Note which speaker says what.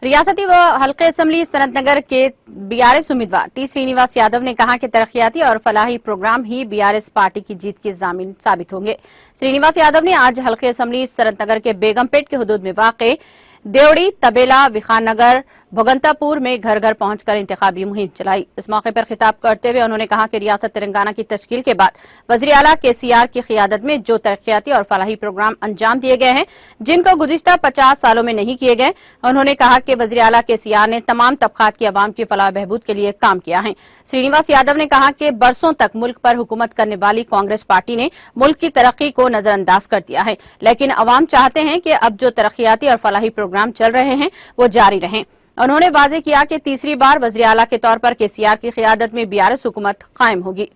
Speaker 1: रियासती व हल्के असम्बली सनतनगर के बीआरएस उम्मीदवार टी श्रीनिवास यादव ने कहा कि तरक्याती और फलाही प्रोग्राम ही बीआरएस पार्टी की जीत के जामिन साबित होंगे। श्रीनिवास यादव ने आज हल्के असम्बली सनतनगर के बेगमपेट के हुदूद में वाक़े देवड़ी, तबेला, विखाननगर, भगंतापुर में घर घर पहुंचकर इंतखाबी मुहिम चलाई। इस मौके पर खिताब करते हुए उन्होंने कहा कि रियासत तेलंगाना की तश्कील के बाद वज़ीर आला केसीआर की क़ियादत में जो तरक्याती और फलाही प्रोग्राम अंजाम दिए गए हैं, जिनको गुज़िश्ता 50 सालों में नहीं किए गए, उन्होंने कहा कि वज़ीर आला केसीआर ने तमाम तबक़ात की आवाम की फलाह बहबूद के लिए काम किया है। श्रीनिवास यादव ने कहा कि बरसों तक मुल्क पर हुकूमत करने वाली कांग्रेस पार्टी ने मुल्क की तरक्की को नजरअंदाज कर दिया है, लेकिन अवाम चाहते हैं कि अब जो तरक्याती और फलाही प्रोग्राम चल रहे हैं वो जारी रहें। उन्होंने वाज़ेह किया कि तीसरी बार वज़ीर आला के तौर पर केसीआर की क़ियादत में बीआरएस हुकूमत कायम होगी।